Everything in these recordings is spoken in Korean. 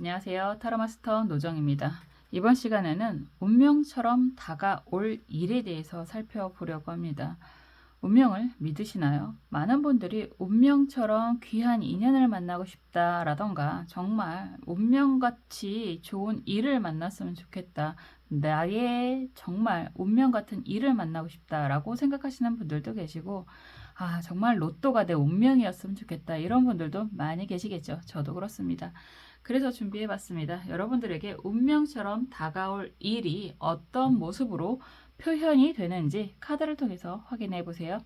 안녕하세요. 타로마스터 노정입니다. 이번 시간에는 운명처럼 다가올 일에 대해서 살펴보려고 합니다. 운명을 믿으시나요? 많은 분들이 운명처럼 귀한 인연을 만나고 싶다라던가 정말 운명같이 좋은 일을 만났으면 좋겠다. 나의 정말 운명 같은 일을 만나고 싶다라고 생각하시는 분들도 계시고 정말 로또가 내 운명이었으면 좋겠다. 이런 분들도 많이 계시겠죠. 저도 그렇습니다. 그래서 준비해봤습니다. 여러분들에게 운명처럼 다가올 일이 어떤 모습으로 표현이 되는지 카드를 통해서 확인해 보세요.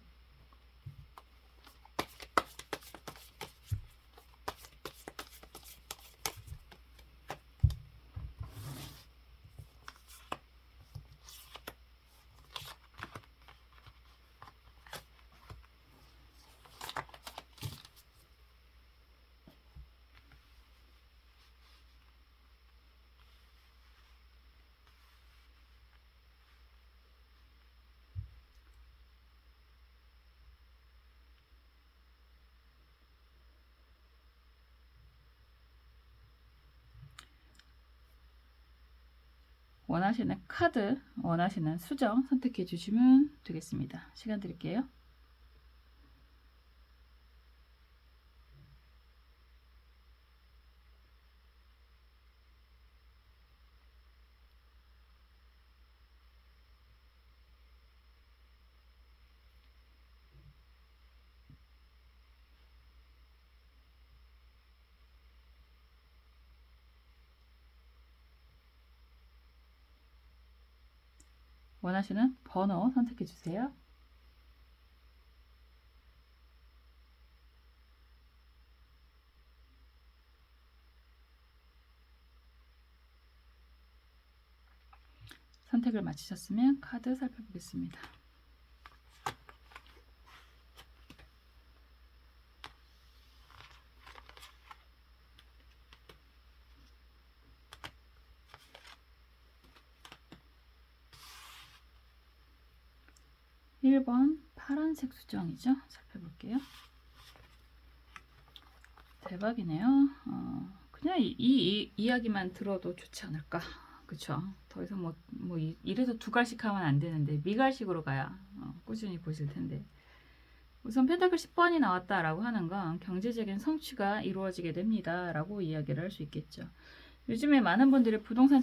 원하시는 카드, 원하시는 수정 선택해 주시면 되겠습니다. 시간 드릴게요. 원하시는 번호 선택해 주세요. 선택을 마치셨으면 카드 살펴보겠습니다. 일 번 파란색 수정이죠. 살펴볼게요. 대박이네요. 그냥 이 이야기만 들어도 좋지 않을까. 그쵸? 더 이상 이래서 두 갈씩 하면 안 되는데 미갈식으로 가야 꾸준히 보실 텐데. 우선 펜타클 10번이 나왔다라고 하는 건 경제적인 성취가 이루어지게 됩니다. 라고 이야기를 할 수 있겠죠. 요즘에 많은 분들이 부동산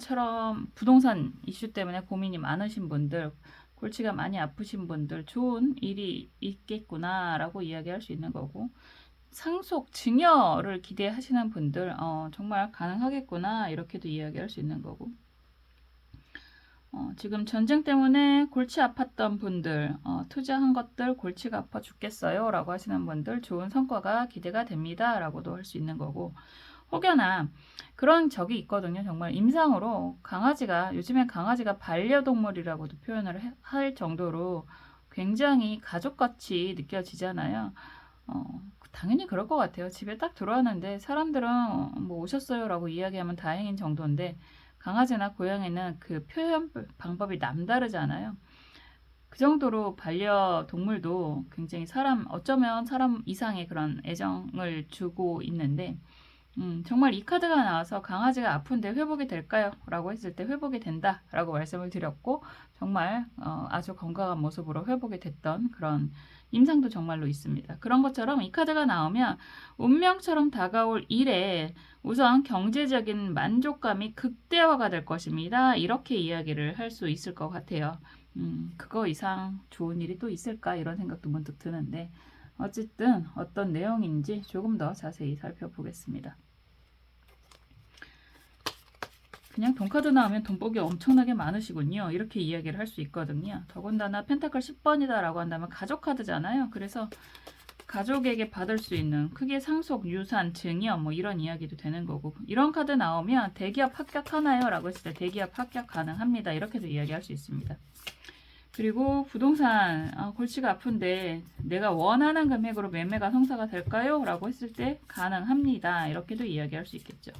이슈 때문에 고민이 많으신 분들, 골치가 많이 아프신 분들, 좋은 일이 있겠구나 라고 이야기할 수 있는 거고, 상속, 증여를 기대하시는 분들 정말 가능하겠구나 이렇게도 이야기할 수 있는 거고, 지금 전쟁 때문에 골치 아팠던 분들, 투자한 것들 골치가 아파 죽겠어요 라고 하시는 분들 좋은 성과가 기대가 됩니다 라고도 할 수 있는 거고, 혹여나 그런 적이 있거든요. 정말 임상으로 요즘엔 강아지가 반려동물이라고도 표현을 할 정도로 굉장히 가족같이 느껴지잖아요. 당연히 그럴 것 같아요. 집에 딱 들어왔는데 사람들은 뭐 오셨어요 라고 이야기하면 다행인 정도인데, 강아지나 고양이는 그 표현 방법이 남다르잖아요. 그 정도로 반려동물도 굉장히 어쩌면 사람 이상의 그런 애정을 주고 있는데, 정말 이 카드가 나와서 강아지가 아픈데 회복이 될까요? 라고 했을 때 회복이 된다 라고 말씀을 드렸고, 정말 아주 건강한 모습으로 회복이 됐던 그런 임상도 정말로 있습니다. 그런 것처럼 이 카드가 나오면 운명처럼 다가올 일에 우선 경제적인 만족감이 극대화가 될 것입니다. 이렇게 이야기를 할 수 있을 것 같아요. 그거 이상 좋은 일이 또 있을까? 이런 생각도 문득 드는데, 어쨌든 어떤 내용인지 조금 더 자세히 살펴보겠습니다. 그냥 돈카드 나오면 돈복이 엄청나게 많으시군요. 이렇게 이야기를 할 수 있거든요. 더군다나 펜타클 10번이다 라고 한다면 가족 카드잖아요. 그래서 가족에게 받을 수 있는 크게 상속, 유산, 증여 뭐 이런 이야기도 되는 거고, 이런 카드 나오면 대기업 합격하나요? 라고 했을 때 대기업 합격 가능합니다. 이렇게도 이야기할 수 있습니다. 그리고 부동산 골치가 아픈데 내가 원하는 금액으로 매매가 성사가 될까요? 라고 했을 때 가능합니다. 이렇게도 이야기할 수 있겠죠.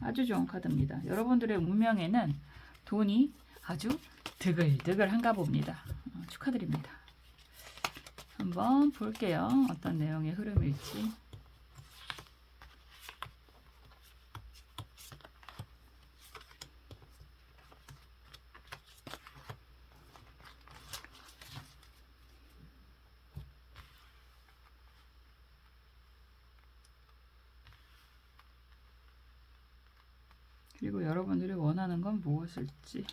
아주 좋은 카드입니다. 여러분들의 운명에는 돈이 아주 드글드글한가 봅니다. 축하드립니다. 한번 볼게요. 어떤 내용의 흐름일지. 그리고 여러분들이 원하는 건 무엇일지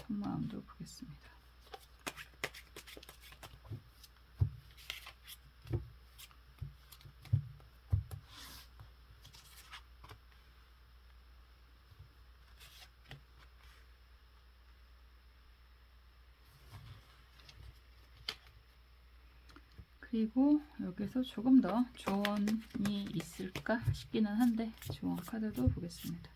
속마음도 보겠습니다. 그리고 여기서 조금 더 조언이 있을까 싶기는 한데 조언 카드도 보겠습니다.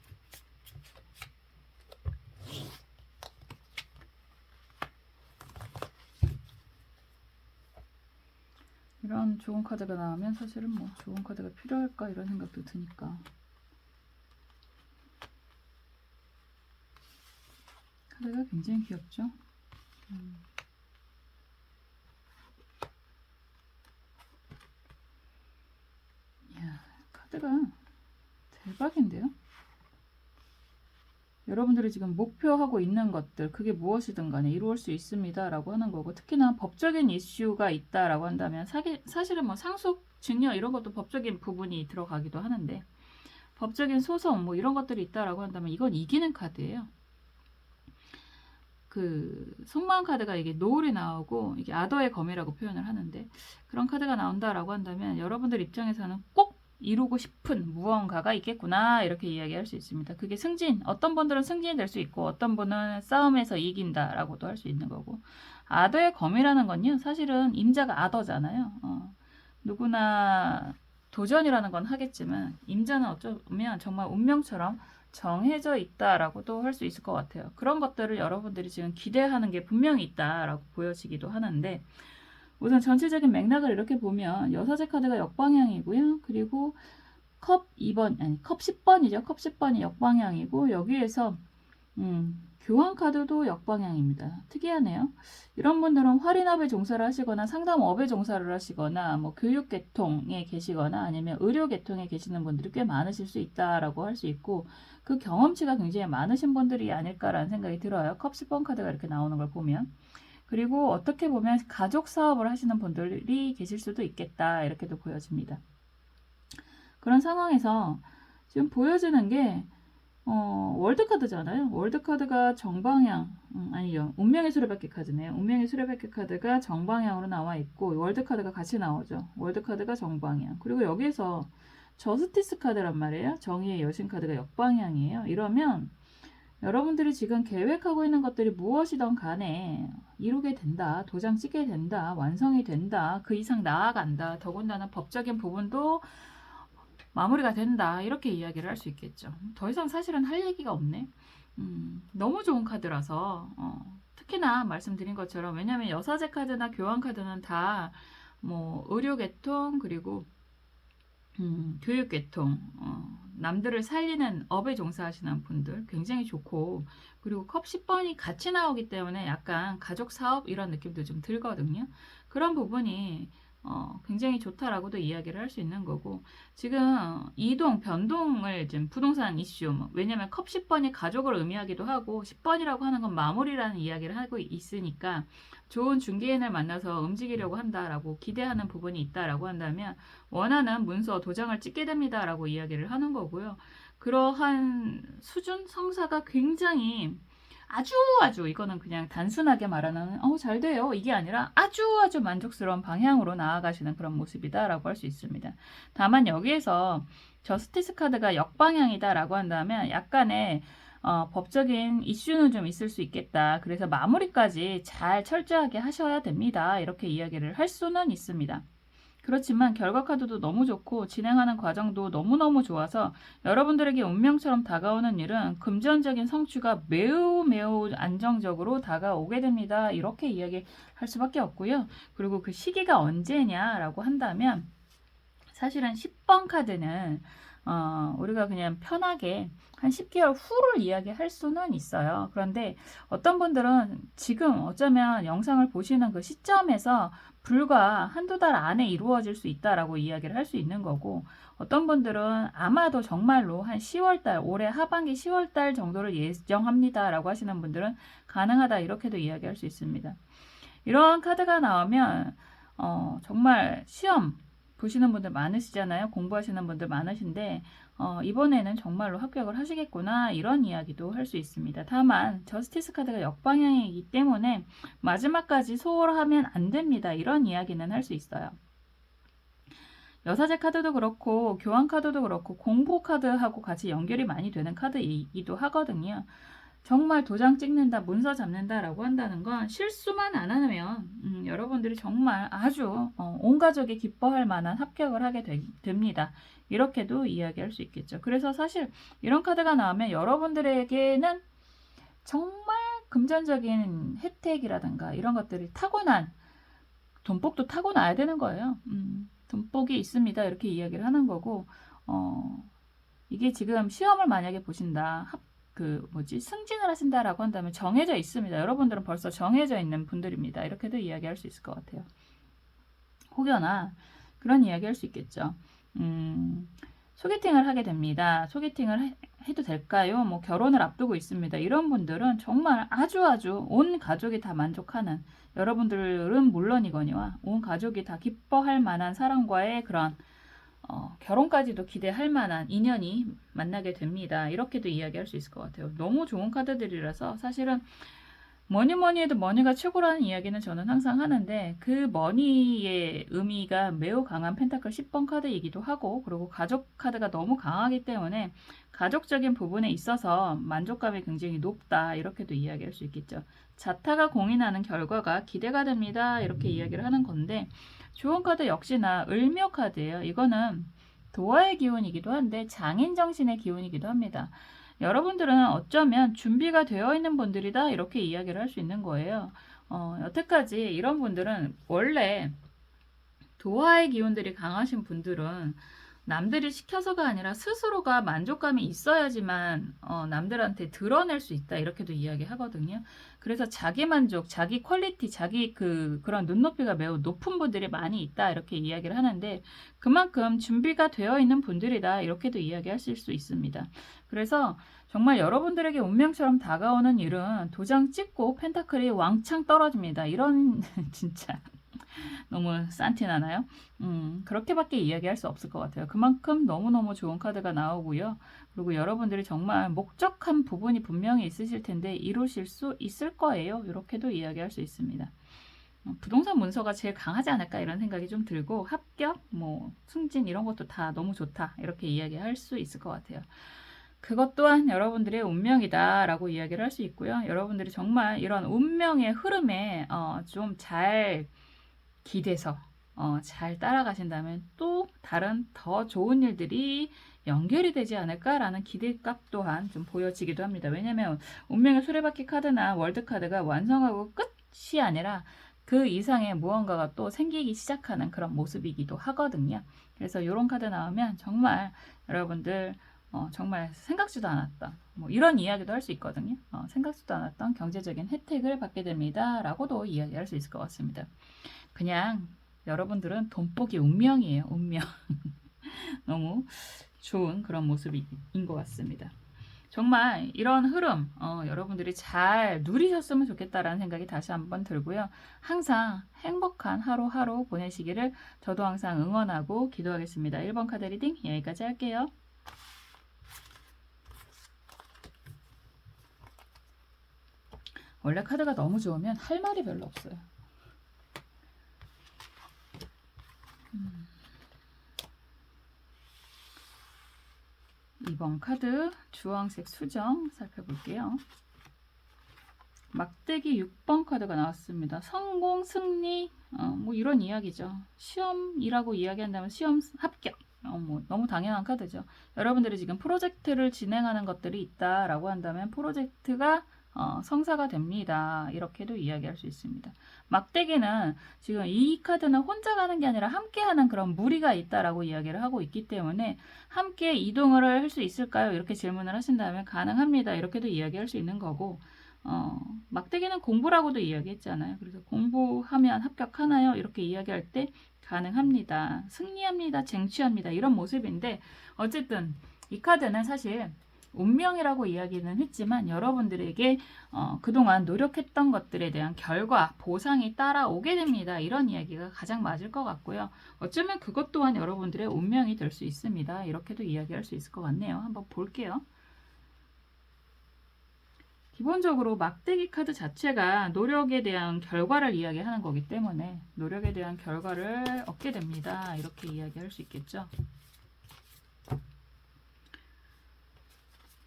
이런 좋은 카드가 나오면 사실은 뭐 좋은 카드가 필요할까 이런 생각도 드니까 카드가 굉장히 귀엽죠? 이야, 카드가 대박인데요? 여러분들이 지금 목표하고 있는 것들 그게 무엇이든 간에 이루어질 수 있습니다 라고 하는 거고, 특히나 법적인 이슈가 있다 라고 한다면 사실은 뭐 상속, 증여 이런 것도 법적인 부분이 들어가기도 하는데, 법적인 소송 뭐 이런 것들이 있다 라고 한다면 이건 이기는 카드예요. 그 속마음 카드가 이게 노을이 나오고 이게 아더의 검이라고 표현을 하는데, 그런 카드가 나온다라고 한다면 여러분들 입장에서는 꼭 이루고 싶은 무언가가 있겠구나 이렇게 이야기할 수 있습니다. 그게 승진, 어떤 분들은 승진이 될 수 있고 어떤 분은 싸움에서 이긴다라고도 할 수 있는 거고, 아더의 검이라는 건요 사실은 임자가 아더잖아요. 누구나 도전이라는 건 하겠지만 임자는 어쩌면 정말 운명처럼 정해져 있다라고도 할 수 있을 것 같아요. 그런 것들을 여러분들이 지금 기대하는 게 분명히 있다라고 보여지기도 하는데, 우선 전체적인 맥락을 이렇게 보면 여사제 카드가 역방향이고요. 그리고 컵 2번, 아니 컵 10번이죠. 컵 10번이 역방향이고, 여기에서 교환 카드도 역방향입니다. 특이하네요. 이런 분들은 할인업에 종사를 하시거나 상담업에 종사를 하시거나 뭐 교육계통에 계시거나 아니면 의료계통에 계시는 분들이 꽤 많으실 수 있다라고 할 수 있고, 그 경험치가 굉장히 많으신 분들이 아닐까라는 생각이 들어요. 컵 10번 카드가 이렇게 나오는 걸 보면. 그리고 어떻게 보면 가족 사업을 하시는 분들이 계실 수도 있겠다 이렇게도 보여집니다. 그런 상황에서 지금 보여지는 게 월드카드잖아요. 월드카드가 정방향, 아니요. 운명의 수레바퀴 카드네요. 운명의 수레바퀴 카드가 정방향으로 나와 있고, 월드카드가 같이 나오죠. 월드카드가 정방향. 그리고 여기에서 저스티스 카드란 말이에요. 정의의 여신 카드가 역방향이에요. 이러면 여러분들이 지금 계획하고 있는 것들이 무엇이든 간에 이루게 된다. 도장 찍게 된다. 완성이 된다. 그 이상 나아간다. 더군다나 법적인 부분도 마무리가 된다. 이렇게 이야기를 할 수 있겠죠. 더 이상 사실은 할 얘기가 없네. 너무 좋은 카드라서 특히나 말씀드린 것처럼, 왜냐하면 여사제 카드나 교환 카드는 다 뭐 의료계통 그리고 교육계통, 남들을 살리는 업에 종사하시는 분들 굉장히 좋고, 그리고 컵 10번이 같이 나오기 때문에 약간 가족 사업 이런 느낌도 좀 들거든요. 그런 부분이 굉장히 좋다라고도 이야기를 할 수 있는 거고, 지금 이동, 변동을 지금 부동산 이슈, 왜냐면 컵 10번이 가족을 의미하기도 하고 10번이라고 하는 건 마무리라는 이야기를 하고 있으니까 좋은 중개인을 만나서 움직이려고 한다라고 기대하는 부분이 있다라고 한다면 원하는 문서, 도장을 찍게 됩니다라고 이야기를 하는 거고요. 그러한 수준, 성사가 굉장히 아주 이거는 그냥 단순하게 말하는 잘 돼요 이게 아니라 아주 만족스러운 방향으로 나아가시는 그런 모습이다라고 할 수 있습니다. 다만 여기에서 저스티스 카드가 역방향이다라고 한다면 약간의 법적인 이슈는 좀 있을 수 있겠다. 그래서 마무리까지 잘 철저하게 하셔야 됩니다. 이렇게 이야기를 할 수는 있습니다. 그렇지만 결과 카드도 너무 좋고 진행하는 과정도 너무너무 좋아서 여러분들에게 운명처럼 다가오는 일은 금전적인 성취가 매우 안정적으로 다가오게 됩니다. 이렇게 이야기할 수밖에 없고요. 그리고 그 시기가 언제냐라고 한다면 사실은 10번 카드는 우리가 그냥 편하게 한 10개월 후를 이야기할 수는 있어요. 그런데 어떤 분들은 지금 어쩌면 영상을 보시는 그 시점에서 불과 한두 달 안에 이루어질 수 있다라고 이야기를 할 수 있는 거고, 어떤 분들은 아마도 정말로 한 10월달, 올해 하반기 10월달 정도를 예정합니다라고 하시는 분들은 가능하다 이렇게도 이야기할 수 있습니다. 이런 카드가 나오면 정말 시험, 보시는 분들 많으시잖아요. 공부하시는 분들 많으신데 이번에는 정말로 합격을 하시겠구나 이런 이야기도 할 수 있습니다. 다만 저스티스 카드가 역방향이기 때문에 마지막까지 소홀하면 안 됩니다. 이런 이야기는 할 수 있어요. 여사제 카드도 그렇고 교환 카드도 그렇고 공부 카드하고 같이 연결이 많이 되는 카드이기도 하거든요. 정말 도장 찍는다, 문서 잡는다 라고 한다는 건 실수만 안 하면 여러분들이 정말 아주 온 가족이 기뻐할 만한 합격을 하게 됩니다. 이렇게도 이야기할 수 있겠죠. 그래서 사실 이런 카드가 나오면 여러분들에게는 정말 금전적인 혜택이라든가 이런 것들이 타고난 돈복도 타고나야 되는 거예요. 돈복이 있습니다. 이렇게 이야기를 하는 거고 이게 지금 시험을 만약에 보신다. 승진을 하신다라고 한다면 정해져 있습니다. 여러분들은 벌써 정해져 있는 분들입니다. 이렇게도 이야기할 수 있을 것 같아요. 혹여나 그런 이야기 할 수 있겠죠. 소개팅을 하게 됩니다. 소개팅을 해도 될까요? 뭐 결혼을 앞두고 있습니다. 이런 분들은 정말 아주 온 가족이 다 만족하는, 여러분들은 물론이거니와 온 가족이 다 기뻐할 만한 사람과의 그런 결혼까지도 기대할 만한 인연이 만나게 됩니다. 이렇게도 이야기할 수 있을 것 같아요. 너무 좋은 카드들이라서 사실은 뭐니 해도 머니가 최고라는 이야기는 저는 항상 하는데 그 머니의 의미가 매우 강한 펜타클 10번 카드이기도 하고, 그리고 가족 카드가 너무 강하기 때문에 가족적인 부분에 있어서 만족감이 굉장히 높다 이렇게도 이야기할 수 있겠죠. 자타가 공인하는 결과가 기대가 됩니다 이렇게 이야기를 하는 건데, 좋은 카드 역시나 을묘 카드예요. 이거는 도화의 기운이기도 한데 장인정신의 기운이기도 합니다. 여러분들은 어쩌면 준비가 되어 있는 분들이다 이렇게 이야기를 할 수 있는 거예요. 여태까지 이런 분들은 원래 도화의 기운들이 강하신 분들은 남들이 시켜서가 아니라 스스로가 만족감이 있어야지만 남들한테 드러낼 수 있다 이렇게도 이야기하거든요. 그래서 자기 만족, 자기 퀄리티, 자기 그런 눈높이가 매우 높은 분들이 많이 있다 이렇게 이야기를 하는데, 그만큼 준비가 되어 있는 분들이다 이렇게도 이야기하실 수 있습니다. 그래서 정말 여러분들에게 운명처럼 다가오는 일은 도장 찍고 펜타클이 왕창 떨어집니다. 이런 진짜 너무 산티나나요? 그렇게밖에 이야기할 수 없을 것 같아요. 그만큼 너무너무 좋은 카드가 나오고요. 그리고 여러분들이 정말 목적한 부분이 분명히 있으실 텐데 이루실 수 있을 거예요. 이렇게도 이야기할 수 있습니다. 부동산 문서가 제일 강하지 않을까 이런 생각이 좀 들고, 합격, 승진 이런 것도 다 너무 좋다 이렇게 이야기할 수 있을 것 같아요. 그것 또한 여러분들의 운명이다 라고 이야기를 할 수 있고요. 여러분들이 정말 이런 운명의 흐름에 좀 잘 기대서 잘 따라가신다면 또 다른 더 좋은 일들이 연결이 되지 않을까라는 기대값 또한 좀 보여지기도 합니다. 왜냐하면 운명의 수레바퀴 카드나 월드 카드가 완성하고 끝이 아니라 그 이상의 무언가가 또 생기기 시작하는 그런 모습이기도 하거든요. 그래서 이런 카드 나오면 정말 여러분들 정말 생각지도 않았던 이런 이야기도 할 수 있거든요. 생각지도 않았던 경제적인 혜택을 받게 됩니다 라고도 이야기할 수 있을 것 같습니다. 그냥 여러분들은 돈복이 운명이에요. 운명. 너무 좋은 그런 모습인 것 같습니다. 정말 이런 흐름 여러분들이 잘 누리셨으면 좋겠다라는 생각이 다시 한번 들고요. 항상 행복한 하루하루 보내시기를 저도 항상 응원하고 기도하겠습니다. 1번 카드 리딩 여기까지 할게요. 원래 카드가 너무 좋으면 할 말이 별로 없어요. 2번 카드 주황색 수정 살펴볼게요. 막대기 6번 카드가 나왔습니다. 성공, 승리, 이런 이야기죠. 시험이라고 이야기한다면 시험 합격. 너무 당연한 카드죠. 여러분들이 지금 프로젝트를 진행하는 것들이 있다라고 한다면 프로젝트가 성사가 됩니다. 이렇게도 이야기할 수 있습니다. 막대기는 지금 이 카드는 혼자 가는 게 아니라 함께 하는 그런 무리가 있다라고 이야기를 하고 있기 때문에 함께 이동을 할 수 있을까요? 이렇게 질문을 하신다면 가능합니다. 이렇게도 이야기할 수 있는 거고, 막대기는 공부라고도 이야기했잖아요. 그래서 공부하면 합격하나요? 이렇게 이야기할 때 가능합니다. 승리합니다. 쟁취합니다. 이런 모습인데 어쨌든 이 카드는 사실 운명이라고 이야기는 했지만 여러분들에게 그동안 노력했던 것들에 대한 결과, 보상이 따라오게 됩니다. 이런 이야기가 가장 맞을 것 같고요. 어쩌면 그것 또한 여러분들의 운명이 될 수 있습니다. 이렇게도 이야기할 수 있을 것 같네요. 한번 볼게요. 기본적으로 막대기 카드 자체가 노력에 대한 결과를 이야기하는 거기 때문에 노력에 대한 결과를 얻게 됩니다. 이렇게 이야기할 수 있겠죠.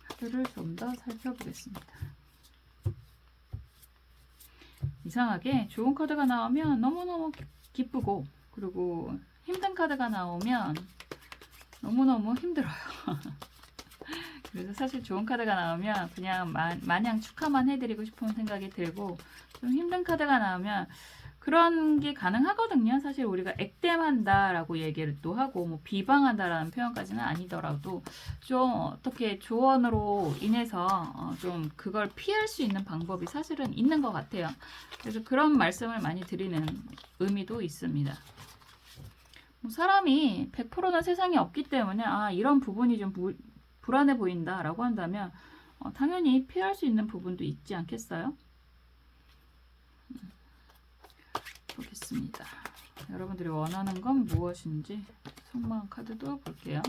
카드를 좀 더 살펴보겠습니다. 이상하게 좋은 카드가 나오면 너무너무 기쁘고, 그리고 힘든 카드가 나오면 너무너무 힘들어요. 그래서 사실 좋은 카드가 나오면 그냥 마냥 축하만 해드리고 싶은 생각이 들고, 좀 힘든 카드가 나오면 그런 게 가능하거든요. 사실 우리가 액땜한다라고 얘기를 또 하고, 뭐 비방한다라는 표현까지는 아니더라도 좀 어떻게 조언으로 인해서 좀 그걸 피할 수 있는 방법이 사실은 있는 것 같아요. 그래서 그런 말씀을 많이 드리는 의미도 있습니다. 뭐 사람이 100%는 세상에 없기 때문에 이런 부분이 좀 불안해 보인다라고 한다면 당연히 피할 수 있는 부분도 있지 않겠어요? 보겠습니다. 여러분들이 원하는 건 무엇인지 속마음 카드도 볼게요.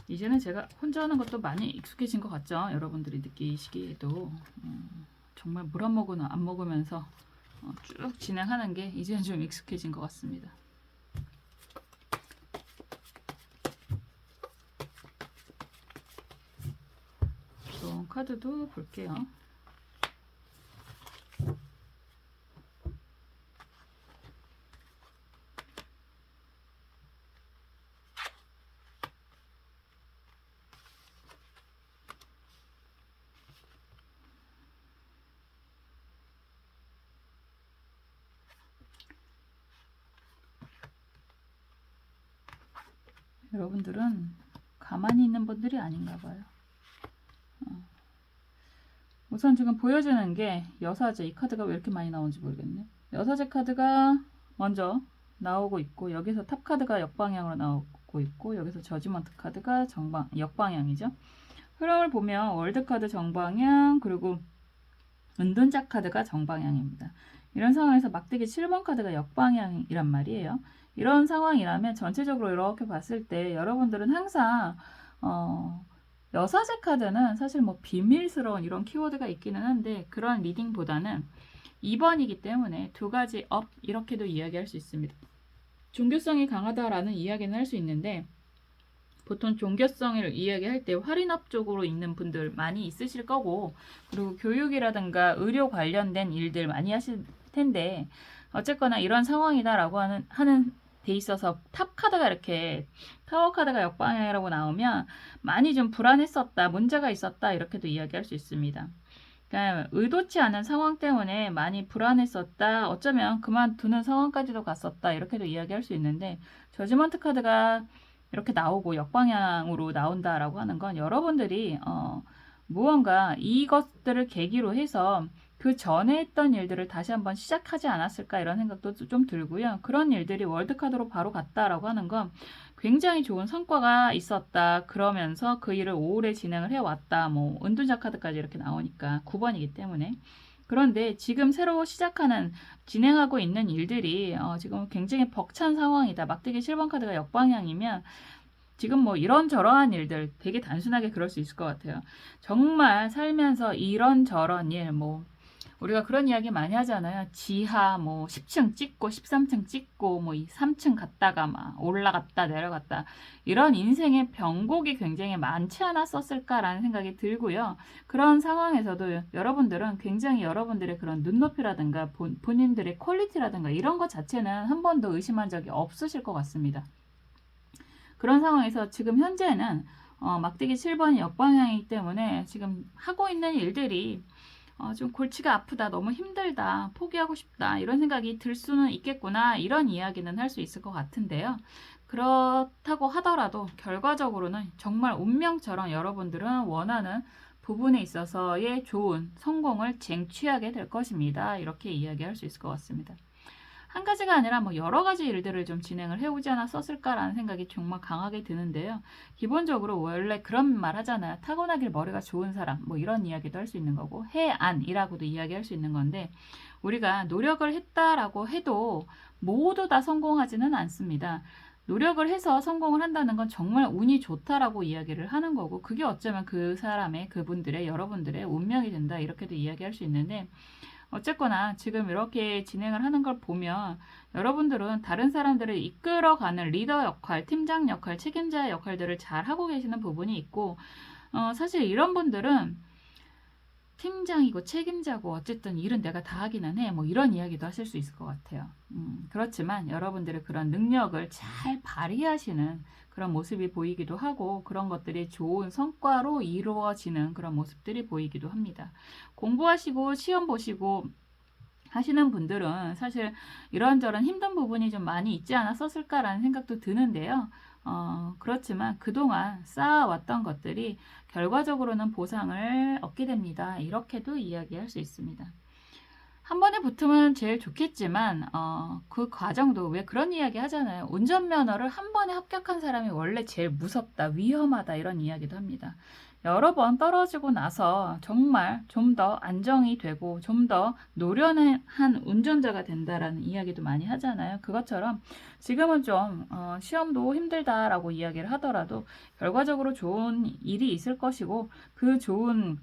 이제는 제가 혼자 하는 것도 많이 익숙해진 것 같죠? 여러분들이 느끼시기에도 정말 물 한 모금 안 먹으면서 쭉 진행하는 게 이제는 좀 익숙해진 것 같습니다. 좋은 카드도 볼게요. 여러분들은 가만히 있는 분들이 아닌가 봐요. 우선 지금 보여주는 게 여사제, 이 카드가 왜 이렇게 많이 나오는지 모르겠네. 여사제 카드가 먼저 나오고 있고, 여기서 탑 카드가 역방향으로 나오고 있고, 여기서 저지먼트 카드가 역방향이죠. 흐름을 보면 월드 카드 정방향, 그리고 은둔자 카드가 정방향입니다. 이런 상황에서 막대기 7번 카드가 역방향이란 말이에요. 이런 상황이라면 전체적으로 이렇게 봤을 때 여러분들은 항상 여사제 카드는 사실 뭐 비밀스러운 이런 키워드가 있기는 한데, 그런 리딩보다는 2번이기 때문에 두 가지 업 이렇게도 이야기할 수 있습니다. 종교성이 강하다라는 이야기는 할 수 있는데, 보통 종교성을 이야기할 때 할인업 쪽으로 있는 분들 많이 있으실 거고, 그리고 교육이라든가 의료 관련된 일들 많이 하실 텐데, 어쨌거나 이런 상황이다라고 하는 돼 있어서 탑 카드가 이렇게 타워 카드가 역방향이라고 나오면 많이 좀 불안했었다, 문제가 있었다 이렇게도 이야기할 수 있습니다. 그러니까 의도치 않은 상황 때문에 많이 불안했었다, 어쩌면 그만두는 상황까지도 갔었다 이렇게도 이야기할 수 있는데, 저지먼트 카드가 이렇게 나오고 역방향으로 나온다라고 하는 건 여러분들이 무언가 이것들을 계기로 해서 그 전에 했던 일들을 다시 한번 시작하지 않았을까 이런 생각도 좀 들고요. 그런 일들이 월드카드로 바로 갔다라고 하는 건 굉장히 좋은 성과가 있었다, 그러면서 그 일을 오래 진행을 해왔다, 뭐 은둔자 카드까지 이렇게 나오니까 9번이기 때문에. 그런데 지금 새로 진행하고 있는 일들이 지금 굉장히 벅찬 상황이다. 막대기 7번 카드가 역방향이면 지금 뭐 이런저런한 일들, 되게 단순하게 그럴 수 있을 것 같아요. 정말 살면서 이런저런 일, 뭐 우리가 그런 이야기 많이 하잖아요. 지하 뭐 10층 찍고 13층 찍고 뭐 3층 갔다가 막 올라갔다 내려갔다, 이런 인생의 변곡이 굉장히 많지 않았었을까라는 생각이 들고요. 그런 상황에서도 여러분들은 굉장히 여러분들의 그런 눈높이라든가 본인들의 퀄리티라든가 이런 것 자체는 한 번도 의심한 적이 없으실 것 같습니다. 그런 상황에서 지금 현재는 막대기 7번이 역방향이기 때문에 지금 하고 있는 일들이 좀 골치가 아프다, 너무 힘들다, 포기하고 싶다 이런 생각이 들 수는 있겠구나, 이런 이야기는 할 수 있을 것 같은데요. 그렇다고 하더라도 결과적으로는 정말 운명처럼 여러분들은 원하는 부분에 있어서의 좋은 성공을 쟁취하게 될 것입니다. 이렇게 이야기할 수 있을 것 같습니다. 한 가지가 아니라 뭐 여러 가지 일들을 좀 진행을 해오지 않았었을까라는 생각이 정말 강하게 드는데요. 기본적으로 원래 그런 말 하잖아요. 타고나길 머리가 좋은 사람, 뭐 이런 이야기도 할 수 있는 거고, 해안이라고도 이야기할 수 있는 건데, 우리가 노력을 했다라고 해도 모두 다 성공하지는 않습니다. 노력을 해서 성공을 한다는 건 정말 운이 좋다라고 이야기를 하는 거고, 그게 어쩌면 그 사람의, 그분들의, 여러분들의 운명이 된다, 이렇게도 이야기할 수 있는데, 어쨌거나 지금 이렇게 진행을 하는 걸 보면 여러분들은 다른 사람들을 이끌어가는 리더 역할, 팀장 역할, 책임자의 역할들을 잘 하고 계시는 부분이 있고, 사실 이런 분들은 팀장이고 책임자고 어쨌든 일은 내가 다 하기는 해. 뭐 이런 이야기도 하실 수 있을 것 같아요. 그렇지만 여러분들의 그런 능력을 잘 발휘하시는 그런 모습이 보이기도 하고, 그런 것들이 좋은 성과로 이루어지는 그런 모습들이 보이기도 합니다. 공부하시고 시험 보시고 하시는 분들은 사실 이런저런 힘든 부분이 좀 많이 있지 않았었을까라는 생각도 드는데요. 그렇지만 그동안 쌓아왔던 것들이 결과적으로는 보상을 얻게 됩니다. 이렇게도 이야기할 수 있습니다. 한 번에 붙으면 제일 좋겠지만 그 과정도 왜 그런 이야기 하잖아요. 운전면허를 한 번에 합격한 사람이 원래 제일 무섭다, 위험하다 이런 이야기도 합니다. 여러 번 떨어지고 나서 정말 좀 더 안정이 되고 좀 더 노련한 운전자가 된다라는 이야기도 많이 하잖아요. 그것처럼 지금은 좀 시험도 힘들다라고 이야기를 하더라도 결과적으로 좋은 일이 있을 것이고, 그 좋은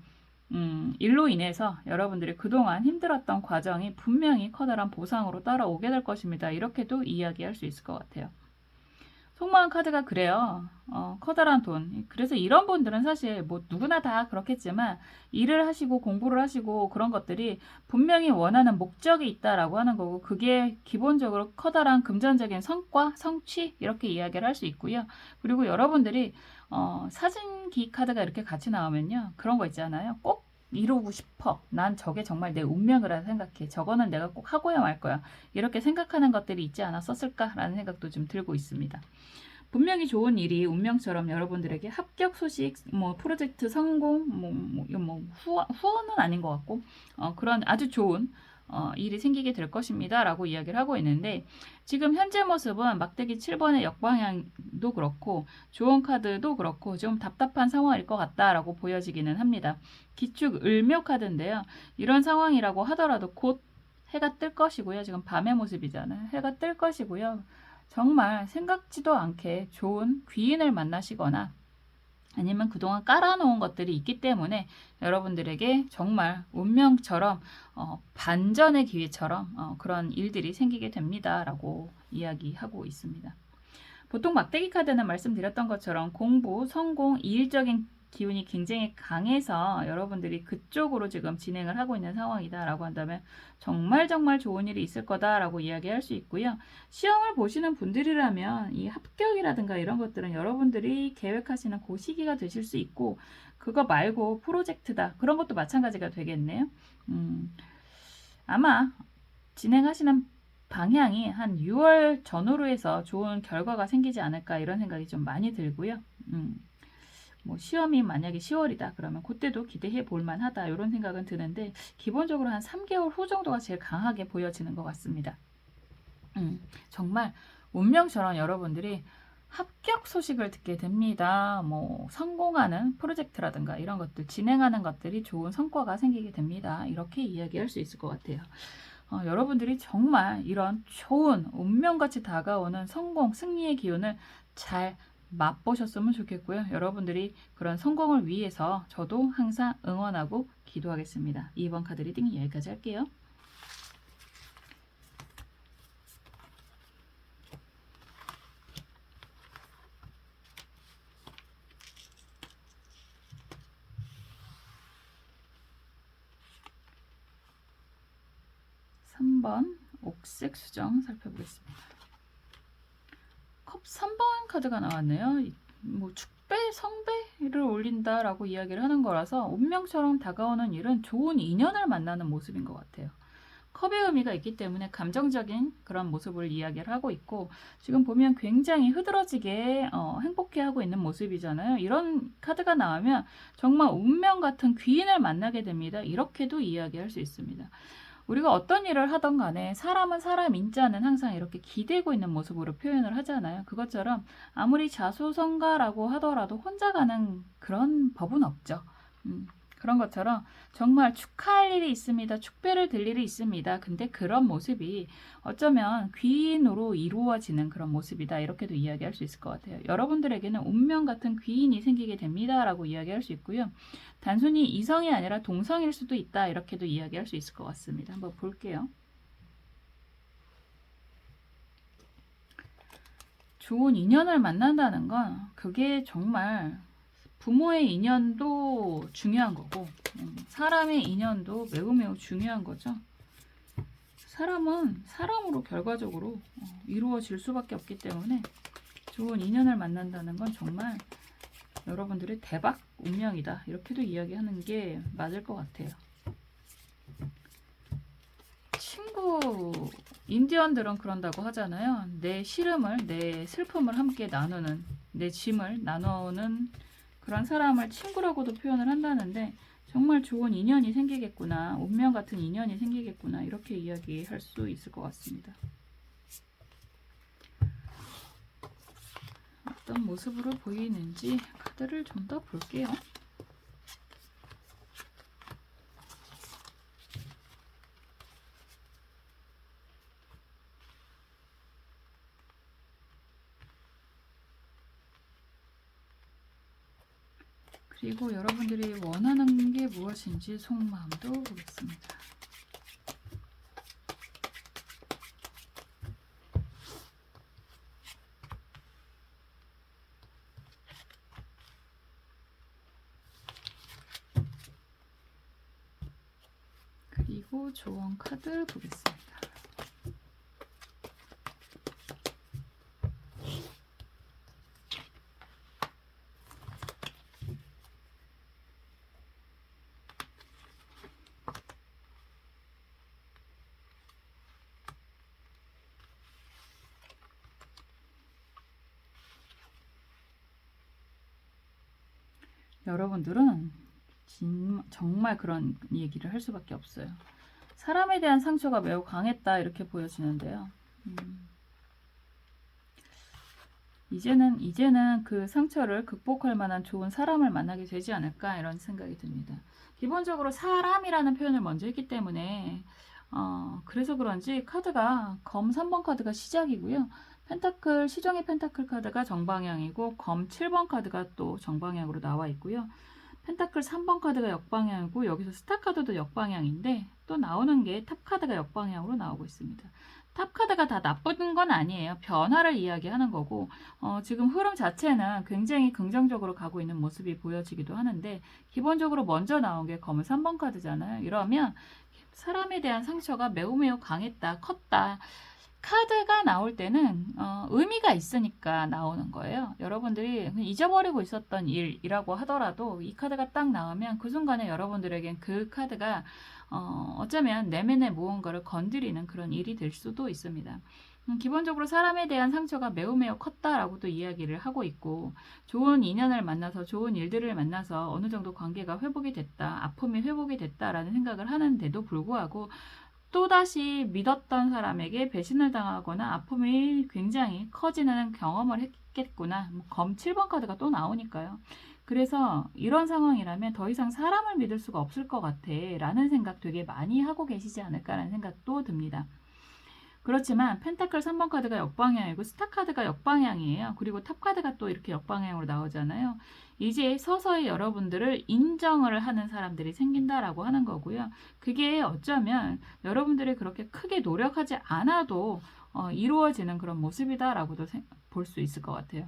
일로 인해서 여러분들이 그동안 힘들었던 과정이 분명히 커다란 보상으로 따라오게 될 것입니다. 이렇게도 이야기할 수 있을 것 같아요. 속마음 카드가 그래요. 커다란 돈. 그래서 이런 분들은 사실 뭐 누구나 다 그렇겠지만 일을 하시고 공부를 하시고 그런 것들이 분명히 원하는 목적이 있다라고 하는 거고, 그게 기본적으로 커다란 금전적인 성과, 성취 이렇게 이야기를 할 수 있고요. 그리고 여러분들이 사진기 카드가 이렇게 같이 나오면요. 그런 거 있잖아요. 꼭 이루고 싶어. 난 저게 정말 내 운명이라 생각해. 저거는 내가 꼭 하고야 말 거야. 이렇게 생각하는 것들이 있지 않았었을까라는 생각도 좀 들고 있습니다. 분명히 좋은 일이 운명처럼 여러분들에게 합격 소식, 뭐 프로젝트 성공, 후원은 아닌 것 같고, 그런 아주 좋은 일이 생기게 될 것입니다 라고 이야기를 하고 있는데, 지금 현재 모습은 막대기 7번의 역방향도 그렇고 조언 카드도 그렇고 좀 답답한 상황일 것 같다라고 보여지기는 합니다. 기축 을묘 카드인데요. 이런 상황이라고 하더라도 곧 해가 뜰 것이고요. 지금 밤의 모습이잖아요. 해가 뜰 것이고요. 정말 생각지도 않게 좋은 귀인을 만나시거나 아니면 그동안 깔아놓은 것들이 있기 때문에 여러분들에게 정말 운명처럼 반전의 기회처럼 그런 일들이 생기게 됩니다 라고 이야기하고 있습니다. 보통 막대기 카드는 말씀드렸던 것처럼 공부, 성공, 이일적인 기운이 굉장히 강해서 여러분들이 그쪽으로 지금 진행을 하고 있는 상황이다라고 한다면 정말 정말 좋은 일이 있을 거다라고 이야기할 수 있고요. 시험을 보시는 분들이라면 이 합격이라든가 이런 것들은 여러분들이 계획하시는 그 시기가 되실 수 있고, 그거 말고 프로젝트다 그런 것도 마찬가지가 되겠네요. 아마 진행하시는 방향이 한 6월 전후로 해서 좋은 결과가 생기지 않을까 이런 생각이 좀 많이 들고요. 뭐 시험이 만약에 10월이다 그러면 그때도 기대해 볼 만하다 이런 생각은 드는데, 기본적으로 한 3개월 후 정도가 제일 강하게 보여지는 것 같습니다. 정말 운명처럼 여러분들이 합격 소식을 듣게 됩니다. 뭐 성공하는 프로젝트라든가 이런 것들 진행하는 것들이 좋은 성과가 생기게 됩니다. 이렇게 이야기할 수 있을 것 같아요. 여러분들이 정말 이런 좋은 운명같이 다가오는 성공, 승리의 기운을 잘 맛보셨으면 좋겠고요. 여러분들이 그런 성공을 위해서 저도 항상 응원하고 기도하겠습니다. 2번 카드 리딩 여기까지 할게요. (3번) 옥색 수정 살펴보겠습니다. 컵 3번 카드가 나왔네요. 뭐 축배, 성배를 올린다라고 이야기를 하는 거라서 운명처럼 다가오는 일은 좋은 인연을 만나는 모습인 것 같아요. 컵의 의미가 있기 때문에 감정적인 그런 모습을 이야기를 하고 있고, 지금 보면 굉장히 흐드러지게 행복해하고 있는 모습이잖아요. 이런 카드가 나오면 정말 운명 같은 귀인을 만나게 됩니다. 이렇게도 이야기할 수 있습니다. 우리가 어떤 일을 하던 간에 사람은 사람인자는 항상 이렇게 기대고 있는 모습으로 표현을 하잖아요. 그것처럼 아무리 자수성가라고 하더라도 혼자 가는 그런 법은 없죠. 그런 것처럼 정말 축하할 일이 있습니다. 축배를 들 일이 있습니다. 근데 그런 모습이 어쩌면 귀인으로 이루어지는 그런 모습이다. 이렇게도 이야기할 수 있을 것 같아요. 여러분들에게는 운명 같은 귀인이 생기게 됩니다. 라고 이야기할 수 있고요. 단순히 이성이 아니라 동성일 수도 있다. 이렇게도 이야기할 수 있을 것 같습니다. 한번 볼게요. 좋은 인연을 만난다는 건 그게 정말 부모의 인연도 중요한 거고 사람의 인연도 매우 매우 중요한 거죠. 사람은 사람으로 결과적으로 이루어질 수밖에 없기 때문에 좋은 인연을 만난다는 건 정말 여러분들의 대박 운명이다. 이렇게도 이야기하는 게 맞을 것 같아요. 친구, 인디언들은 그런다고 하잖아요. 내 시름을, 내 슬픔을 함께 나누는, 내 짐을 나누는 그런 사람을 친구라고도 표현을 한다는데 정말 좋은 인연이 생기겠구나, 운명 같은 인연이 생기겠구나 이렇게 이야기할 수 있을 것 같습니다. 어떤 모습으로 보이는지 카드를 좀 더 볼게요. 그리고 여러분들이 원하는 게 무엇인지 속마음도 보겠습니다. 그리고 조언 카드 보겠습니다. 여러분들은 정말 그런 얘기를 할 수밖에 없어요. 사람에 대한 상처가 매우 강했다 이렇게 보여지는데요. 이제는 그 상처를 극복할 만한 좋은 사람을 만나게 되지 않을까 이런 생각이 듭니다. 기본적으로 사람이라는 표현을 먼저 했기 때문에 그래서 그런지 카드가 검 3번 카드가 시작이고요. 펜타클, 시종의 펜타클 카드가 정방향이고 검 7번 카드가 또 정방향으로 나와 있고요. 펜타클 3번 카드가 역방향이고 여기서 스타 카드도 역방향인데 또 나오는 게 탑 카드가 역방향으로 나오고 있습니다. 탑 카드가 다 나쁜 건 아니에요. 변화를 이야기하는 거고 지금 흐름 자체는 굉장히 긍정적으로 가고 있는 모습이 보여지기도 하는데 기본적으로 먼저 나온 게 검은 3번 카드잖아요. 이러면 사람에 대한 상처가 매우 매우 강했다, 컸다. 카드가 나올 때는 의미가 있으니까 나오는 거예요. 여러분들이 잊어버리고 있었던 일이라고 하더라도 이 카드가 딱 나오면 그 순간에 여러분들에겐 그 카드가 어쩌면 내면의 무언가를 건드리는 그런 일이 될 수도 있습니다. 기본적으로 사람에 대한 상처가 매우 매우 컸다라고도 이야기를 하고 있고 좋은 인연을 만나서 좋은 일들을 만나서 어느 정도 관계가 회복이 됐다, 아픔이 회복이 됐다라는 생각을 하는데도 불구하고 또다시 믿었던 사람에게 배신을 당하거나 아픔이 굉장히 커지는 경험을 했겠구나. 검 7번 카드가 또 나오니까요. 그래서 이런 상황이라면 더 이상 사람을 믿을 수가 없을 것 같아 라는 생각 되게 많이 하고 계시지 않을까라는 생각도 듭니다. 그렇지만 펜타클 3번 카드가 역방향이고 스타 카드가 역방향이에요. 그리고 탑 카드가 또 이렇게 역방향으로 나오잖아요. 이제 서서히 여러분들을 인정을 하는 사람들이 생긴다라고 하는 거고요. 그게 어쩌면 여러분들이 그렇게 크게 노력하지 않아도 이루어지는 그런 모습이다라고도 볼 수 있을 것 같아요.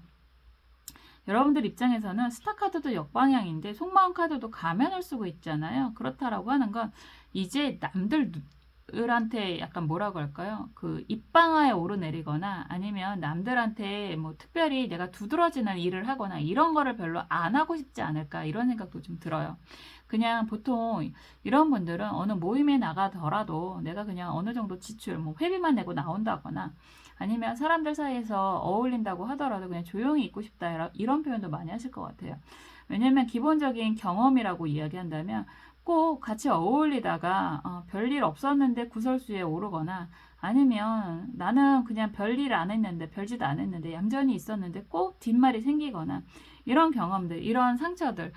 여러분들 입장에서는 스타 카드도 역방향인데 속마음 카드도 가면을 쓰고 있잖아요. 그렇다라고 하는 건 이제 남들한테 약간 뭐라고 할까요? 그 입방아에 오르내리거나 아니면 남들한테 뭐 특별히 내가 두드러지는 일을 하거나 이런 거를 별로 안 하고 싶지 않을까 이런 생각도 좀 들어요. 그냥 보통 이런 분들은 어느 모임에 나가더라도 내가 그냥 어느 정도 지출, 뭐 회비만 내고 나온다거나 아니면 사람들 사이에서 어울린다고 하더라도 그냥 조용히 있고 싶다 이런 표현도 많이 하실 것 같아요. 왜냐면 기본적인 경험이라고 이야기한다면 꼭 같이 어울리다가 별일 없었는데 구설수에 오르거나 아니면 나는 그냥 별일 안 했는데 별짓 안 했는데 얌전히 있었는데 꼭 뒷말이 생기거나 이런 경험들, 이런 상처들,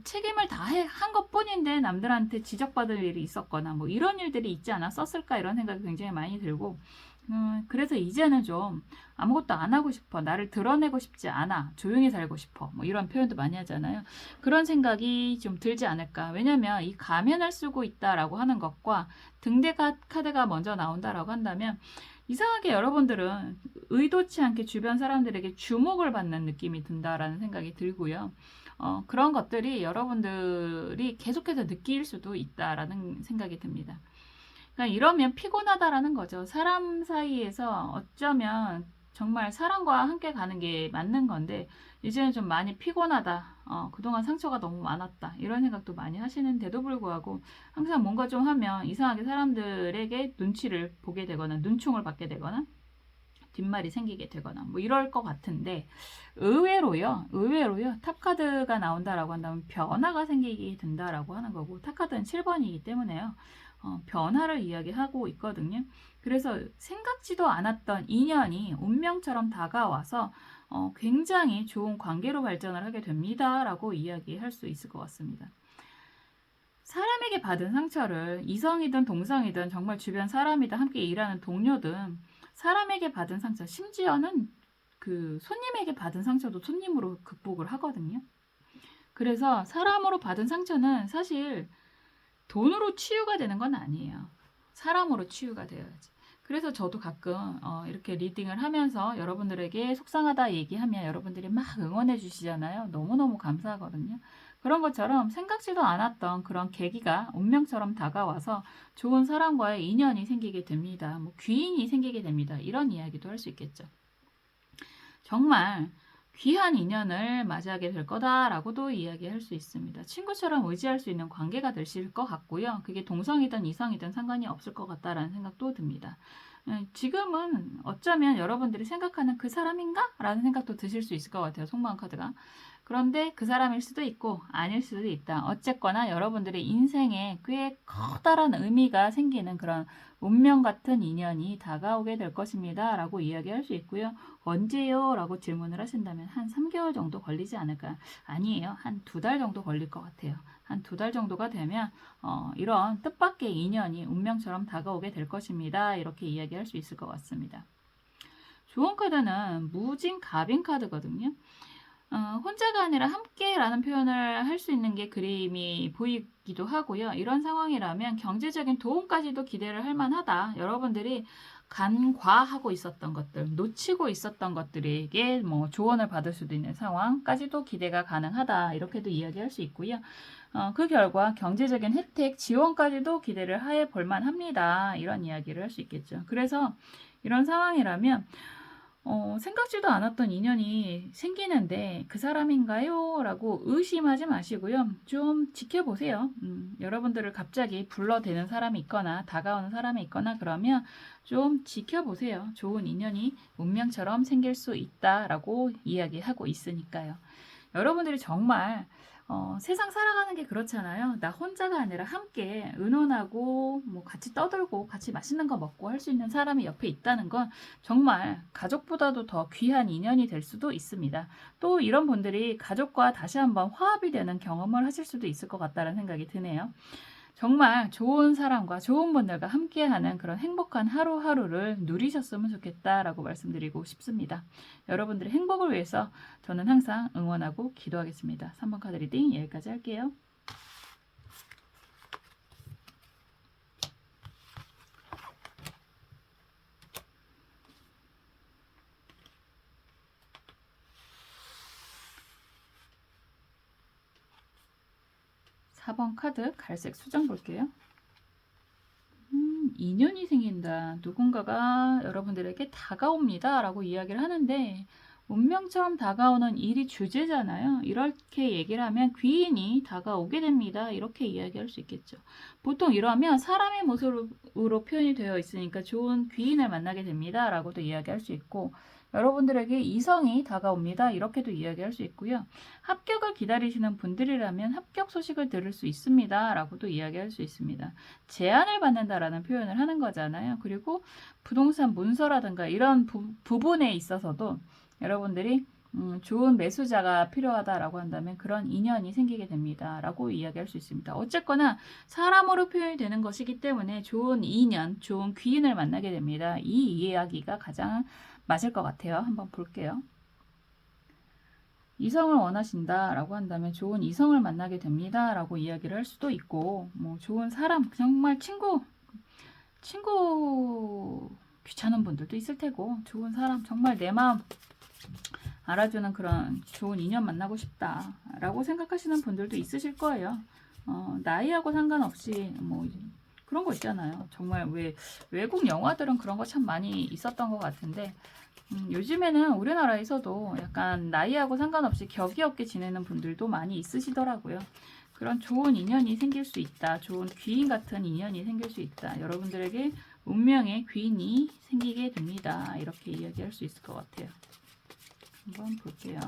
책임을 다 한 것뿐인데 남들한테 지적받을 일이 있었거나 뭐 이런 일들이 있지 않았었을까 이런 생각이 굉장히 많이 들고 그래서 이제는 좀 아무것도 안 하고 싶어. 나를 드러내고 싶지 않아. 조용히 살고 싶어. 뭐 이런 표현도 많이 하잖아요. 그런 생각이 좀 들지 않을까. 왜냐면 이 가면을 쓰고 있다라고 하는 것과 등대 카드가 먼저 나온다라고 한다면 이상하게 여러분들은 의도치 않게 주변 사람들에게 주목을 받는 느낌이 든다라는 생각이 들고요. 그런 것들이 여러분들이 계속해서 느낄 수도 있다라는 생각이 듭니다. 그러니까 이러면 피곤하다라는 거죠. 사람 사이에서 어쩌면 정말 사람과 함께 가는 게 맞는 건데 이제는 좀 많이 피곤하다. 그동안 상처가 너무 많았다. 이런 생각도 많이 하시는데도 불구하고 항상 뭔가 좀 하면 이상하게 사람들에게 눈치를 보게 되거나 눈총을 받게 되거나 뒷말이 생기게 되거나 뭐 이럴 것 같은데 의외로요 탑카드가 나온다라고 한다면 변화가 생기게 된다라고 하는 거고 탑카드는 7번이기 때문에요 변화를 이야기하고 있거든요. 그래서 생각지도 않았던 인연이 운명처럼 다가와서 굉장히 좋은 관계로 발전을 하게 됩니다 라고 이야기할 수 있을 것 같습니다. 사람에게 받은 상처를 이성이든 동성이든 정말 주변 사람이든 함께 일하는 동료든 사람에게 받은 상처, 심지어는 그 손님에게 받은 상처도 손님으로 극복을 하거든요. 그래서 사람으로 받은 상처는 사실 돈으로 치유가 되는 건 아니에요. 사람으로 치유가 되어야지. 그래서 저도 가끔 이렇게 리딩을 하면서 여러분들에게 속상하다 얘기하면 여러분들이 막 응원해 주시잖아요. 너무너무 감사하거든요. 그런 것처럼 생각지도 않았던 그런 계기가 운명처럼 다가와서 좋은 사람과의 인연이 생기게 됩니다. 뭐 귀인이 생기게 됩니다. 이런 이야기도 할 수 있겠죠. 정말 귀한 인연을 맞이하게 될 거다라고도 이야기할 수 있습니다. 친구처럼 의지할 수 있는 관계가 되실 것 같고요. 그게 동성이든 이성이든 상관이 없을 것 같다라는 생각도 듭니다. 지금은 어쩌면 여러분들이 생각하는 그 사람인가? 라는 생각도 드실 수 있을 것 같아요. 속마음 카드가. 그런데 그 사람일 수도 있고 아닐 수도 있다. 어쨌거나 여러분들의 인생에 꽤 커다란 의미가 생기는 그런 운명 같은 인연이 다가오게 될 것입니다. 라고 이야기할 수 있고요. 언제요? 라고 질문을 하신다면 한 3개월 정도 걸리지 않을까? 아니에요. 한 2달 정도 걸릴 것 같아요. 한 2달 정도가 되면 이런 뜻밖의 인연이 운명처럼 다가오게 될 것입니다. 이렇게 이야기할 수 있을 것 같습니다. 좋은 카드는 무진 가빈 카드거든요. 혼자가 아니라 함께라는 표현을 할 수 있는 게 그림이 보이기도 하고요. 이런 상황이라면 경제적인 도움까지도 기대를 할 만하다. 여러분들이 간과하고 있었던 것들, 놓치고 있었던 것들에게 뭐 조언을 받을 수도 있는 상황까지도 기대가 가능하다. 이렇게도 이야기할 수 있고요. 그 결과 경제적인 혜택, 지원까지도 기대를 해 볼 만합니다. 이런 이야기를 할 수 있겠죠. 그래서 이런 상황이라면 생각지도 않았던 인연이 생기는데 그 사람인가요? 라고 의심하지 마시고요. 좀 지켜보세요. 여러분들을 갑자기 불러대는 사람이 있거나 다가오는 사람이 있거나 그러면 좀 지켜보세요. 좋은 인연이 운명처럼 생길 수 있다라고 이야기하고 있으니까요. 여러분들이 정말 세상 살아가는 게 그렇잖아요. 나 혼자가 아니라 함께 의논하고 뭐 같이 떠들고 같이 맛있는 거 먹고 할 수 있는 사람이 옆에 있다는 건 정말 가족보다도 더 귀한 인연이 될 수도 있습니다. 또 이런 분들이 가족과 다시 한번 화합이 되는 경험을 하실 수도 있을 것 같다는 생각이 드네요. 정말 좋은 사람과 좋은 분들과 함께하는 그런 행복한 하루하루를 누리셨으면 좋겠다라고 말씀드리고 싶습니다. 여러분들의 행복을 위해서 저는 항상 응원하고 기도하겠습니다. 3번 카드 리딩 여기까지 할게요. (4번) 카드 갈색 수정 볼게요. 인연이 생긴다. 누군가가 여러분들에게 다가옵니다. 라고 이야기를 하는데 운명처럼 다가오는 일이 주제잖아요. 이렇게 얘기를 하면 귀인이 다가오게 됩니다. 이렇게 이야기할 수 있겠죠. 보통 이러면 사람의 모습으로 표현이 되어 있으니까 좋은 귀인을 만나게 됩니다. 라고도 이야기할 수 있고, 여러분들에게 이성이 다가옵니다. 이렇게도 이야기할 수 있고요. 합격을 기다리시는 분들이라면 합격 소식을 들을 수 있습니다. 라고도 이야기할 수 있습니다. 제안을 받는다라는 표현을 하는 거잖아요. 그리고 부동산 문서라든가 이런 부분에 있어서도 여러분들이 좋은 매수자가 필요하다라고 한다면 그런 인연이 생기게 됩니다. 라고 이야기할 수 있습니다. 어쨌거나 사람으로 표현이 되는 것이기 때문에 좋은 인연, 좋은 귀인을 만나게 됩니다. 이 이야기가 가장 맞을 것 같아요. 한번 볼게요. 이성을 원하신다 라고 한다면 좋은 이성을 만나게 됩니다. 라고 이야기를 할 수도 있고, 뭐 좋은 사람, 정말 친구 귀찮은 분들도 있을 테고, 좋은 사람, 정말 내 마음 알아주는 그런 좋은 인연 만나고 싶다 라고 생각하시는 분들도 있으실 거예요. 나이하고 상관없이 뭐 그런 거 있잖아요. 정말 왜 외국 영화들은 그런 거 참 많이 있었던 것 같은데 요즘에는 우리나라에서도 약간 나이하고 상관없이 격이 없게 지내는 분들도 많이 있으시더라고요. 그런 좋은 인연이 생길 수 있다. 좋은 귀인 같은 인연이 생길 수 있다. 여러분들에게 운명의 귀인이 생기게 됩니다. 이렇게 이야기할 수 있을 것 같아요. 한번 볼게요.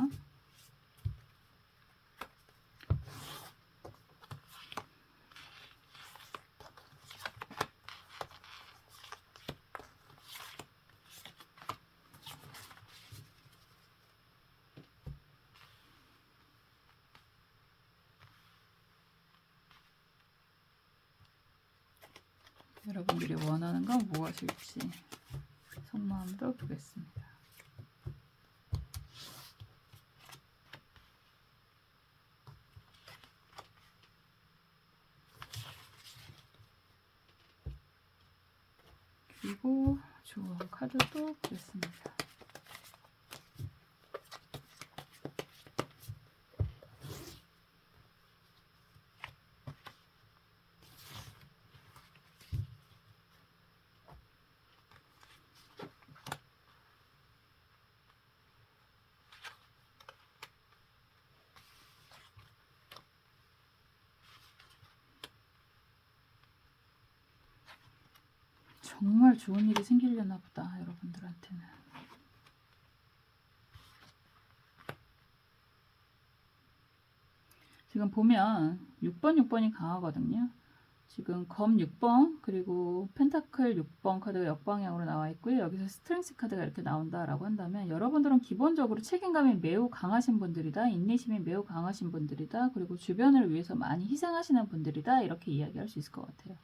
여러분들이 원하는 건 무엇일지 속마음도 보겠습니다. 그리고 좋은 카드도 보겠습니다. 정말 좋은 일이 생기려나 보다, 여러분들한테는. 지금 보면 6번이 강하거든요. 지금 검 6번 그리고 펜타클 6번 카드가 역방향으로 나와 있고요. 여기서 스트렝스 카드가 이렇게 나온다라고 한다면 여러분들은 기본적으로 책임감이 매우 강하신 분들이다. 인내심이 매우 강하신 분들이다. 그리고 주변을 위해서 많이 희생하시는 분들이다. 이렇게 이야기할 수 있을 것 같아요.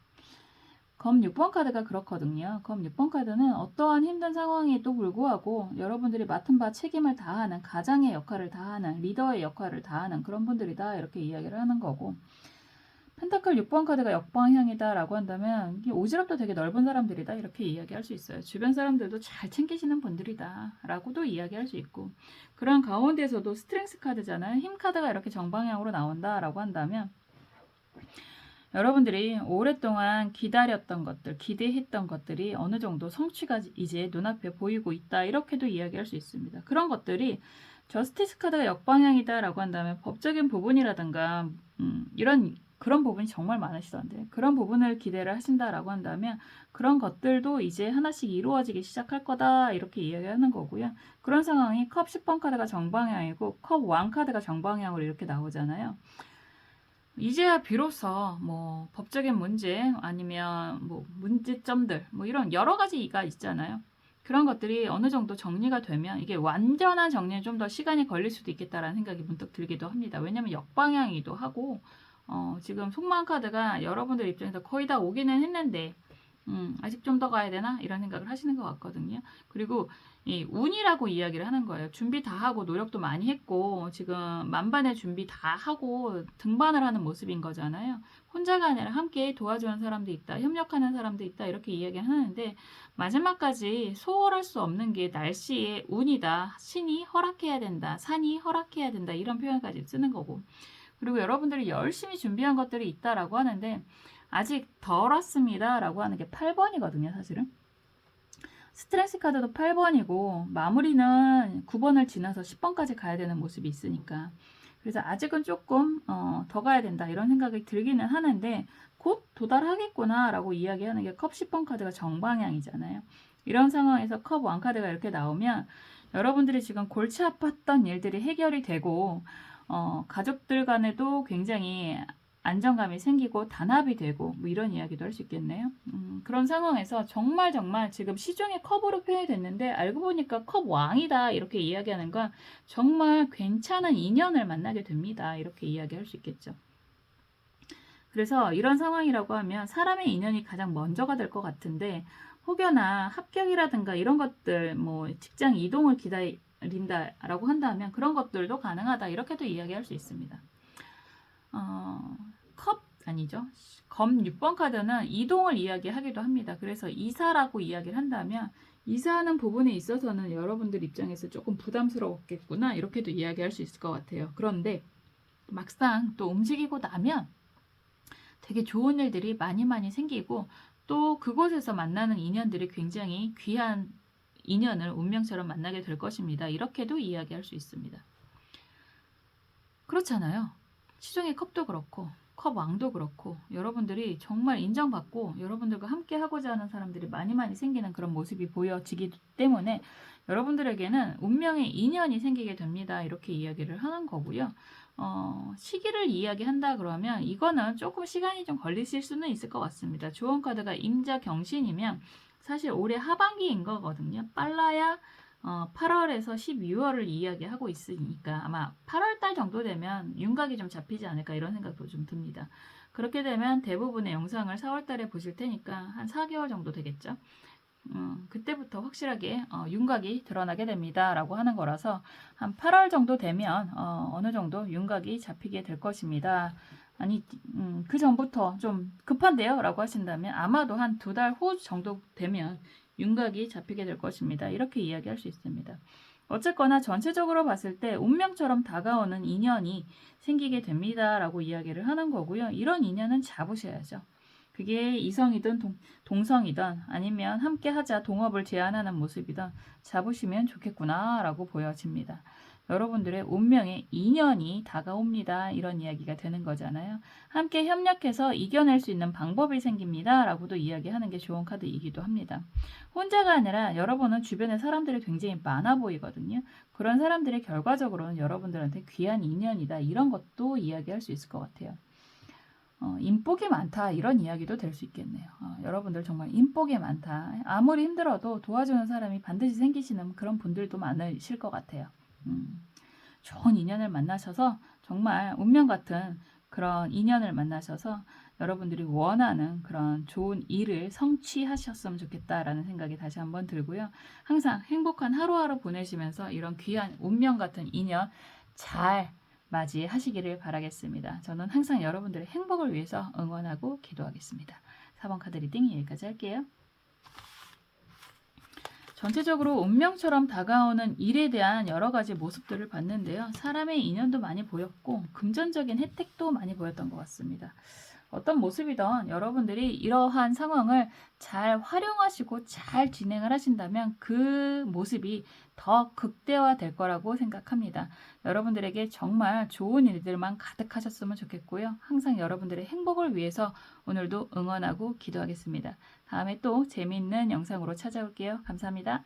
검 6번 카드가 그렇거든요. 검 6번 카드는 어떠한 힘든 상황에도 불구하고 여러분들이 맡은 바 책임을 다하는, 가장의 역할을 다하는, 리더의 역할을 다하는 그런 분들이다. 이렇게 이야기를 하는 거고, 펜타클 6번 카드가 역방향이다 라고 한다면 이게 오지랖도 되게 넓은 사람들이다 이렇게 이야기할 수 있어요. 주변 사람들도 잘 챙기시는 분들이다 라고도 이야기할 수 있고, 그런 가운데서도 스트렝스 카드잖아요. 힘 카드가 이렇게 정방향으로 나온다 라고 한다면 여러분들이 오랫동안 기다렸던 것들, 기대했던 것들이 어느 정도 성취가 이제 눈앞에 보이고 있다. 이렇게도 이야기할 수 있습니다. 그런 것들이 저스티스 카드가 역방향이다 라고 한다면 법적인 부분이라든가 그런 부분이 정말 많으시던데 그런 부분을 기대를 하신다라고 한다면 그런 것들도 이제 하나씩 이루어지기 시작할 거다 이렇게 이야기하는 거고요. 그런 상황이 컵 10번 카드가 정방향이고 컵 1 카드가 정방향으로 이렇게 나오잖아요. 이제야 비로소 뭐 법적인 문제 아니면 뭐 문제점들 뭐 이런 여러 가지가 있잖아요. 그런 것들이 어느 정도 정리가 되면 이게 완전한 정리는 좀 더 시간이 걸릴 수도 있겠다라는 생각이 문득 들기도 합니다. 왜냐면 역방향이기도 하고 지금 속마음 카드가 여러분들 입장에서 거의 다 오기는 했는데 아직 좀 더 가야 되나? 이런 생각을 하시는 것 같거든요. 그리고 이 운이라고 이야기를 하는 거예요. 준비 다 하고 노력도 많이 했고 지금 만반의 준비 다 하고 등반을 하는 모습인 거잖아요. 혼자가 아니라 함께 도와주는 사람도 있다. 협력하는 사람도 있다. 이렇게 이야기를 하는데 마지막까지 소홀할 수 없는 게 날씨의 운이다. 신이 허락해야 된다. 산이 허락해야 된다. 이런 표현까지 쓰는 거고. 그리고 여러분들이 열심히 준비한 것들이 있다라고 하는데 아직 덜 왔습니다 라고 하는 게 8번이거든요. 사실은 스트레스 카드도 8번이고 마무리는 9번을 지나서 10번까지 가야 되는 모습이 있으니까 그래서 아직은 조금 더 가야 된다 이런 생각이 들기는 하는데 곧 도달하겠구나 라고 이야기하는 게 컵 10번 카드가 정방향이잖아요. 이런 상황에서 컵 1 카드가 이렇게 나오면 여러분들이 지금 골치 아팠던 일들이 해결이 되고 가족들 간에도 굉장히 안정감이 생기고 단합이 되고 뭐 이런 이야기도 할 수 있겠네요. 그런 상황에서 정말 지금 시중에 컵으로 표현이 됐는데 알고 보니까 컵 왕이다 이렇게 이야기하는 건 정말 괜찮은 인연을 만나게 됩니다. 이렇게 이야기할 수 있겠죠. 그래서 이런 상황이라고 하면 사람의 인연이 가장 먼저가 될 것 같은데 혹여나 합격이라든가 이런 것들 뭐 직장 이동을 기다린다라고 한다면 그런 것들도 가능하다 이렇게도 이야기할 수 있습니다. 컵 아니죠. 검 6번 카드는 이동을 이야기하기도 합니다. 그래서 이사라고 이야기를 한다면 이사하는 부분에 있어서는 여러분들 입장에서 조금 부담스러웠겠구나 이렇게도 이야기할 수 있을 것 같아요. 그런데 막상 또 움직이고 나면 되게 좋은 일들이 많이 생기고 또 그곳에서 만나는 인연들이 굉장히 귀한 인연을 운명처럼 만나게 될 것입니다. 이렇게도 이야기할 수 있습니다. 그렇잖아요. 시중의 컵도 그렇고 컵 왕도 그렇고 여러분들이 정말 인정받고 여러분들과 함께 하고자 하는 사람들이 많이 생기는 그런 모습이 보여지기 때문에 여러분들에게는 운명의 인연이 생기게 됩니다. 이렇게 이야기를 하는 거고요. 시기를 이야기한다 그러면 이거는 조금 시간이 좀 걸리실 수는 있을 것 같습니다. 조언 카드가 임자 경신이면 사실 올해 하반기인 거거든요. 빨라야 8월에서 12월을 이야기하고 있으니까 아마 8월달 정도 되면 윤곽이 좀 잡히지 않을까 이런 생각도 좀 듭니다. 그렇게 되면 대부분의 영상을 4월달에 보실 테니까 한 4개월 정도 되겠죠. 그때부터 확실하게 윤곽이 드러나게 됩니다. 라고 하는 거라서 한 8월 정도 되면 어느 정도 윤곽이 잡히게 될 것입니다. 아니 그 전부터 좀 급한데요? 라고 하신다면 아마도 한 2달 후 정도 되면 윤곽이 잡히게 될 것입니다. 이렇게 이야기할 수 있습니다. 어쨌거나 전체적으로 봤을 때 운명처럼 다가오는 인연이 생기게 됩니다. 라고 이야기를 하는 거고요. 이런 인연은 잡으셔야죠. 그게 이성이든 동성이든 아니면 함께 하자 동업을 제안하는 모습이든 잡으시면 좋겠구나 라고 보여집니다. 여러분들의 운명의 인연이 다가옵니다. 이런 이야기가 되는 거잖아요. 함께 협력해서 이겨낼 수 있는 방법이 생깁니다. 라고도 이야기하는 게 좋은 카드이기도 합니다. 혼자가 아니라 여러분은 주변에 사람들이 굉장히 많아 보이거든요. 그런 사람들이 결과적으로는 여러분들한테 귀한 인연이다. 이런 것도 이야기할 수 있을 것 같아요. 인복이 많다 이런 이야기도 될 수 있겠네요. 여러분들 정말 인복이 많다. 아무리 힘들어도 도와주는 사람이 반드시 생기시는 그런 분들도 많으실 것 같아요. 좋은 인연을 만나셔서 정말 운명 같은 그런 인연을 만나셔서 여러분들이 원하는 그런 좋은 일을 성취하셨으면 좋겠다라는 생각이 다시 한번 들고요. 항상 행복한 하루하루 보내시면서 이런 귀한 운명 같은 인연 잘 맞이하시기를 바라겠습니다. 저는 항상 여러분들의 행복을 위해서 응원하고 기도하겠습니다. 4번 카드 리딩 여기까지 할게요. 전체적으로 운명처럼 다가오는 일에 대한 여러 가지 모습들을 봤는데요. 사람의 인연도 많이 보였고 금전적인 혜택도 많이 보였던 것 같습니다. 어떤 모습이든 여러분들이 이러한 상황을 잘 활용하시고 잘 진행을 하신다면 그 모습이 더 극대화될 거라고 생각합니다. 여러분들에게 정말 좋은 일들만 가득하셨으면 좋겠고요. 항상 여러분들의 행복을 위해서 오늘도 응원하고 기도하겠습니다. 다음에 또 재미있는 영상으로 찾아올게요. 감사합니다.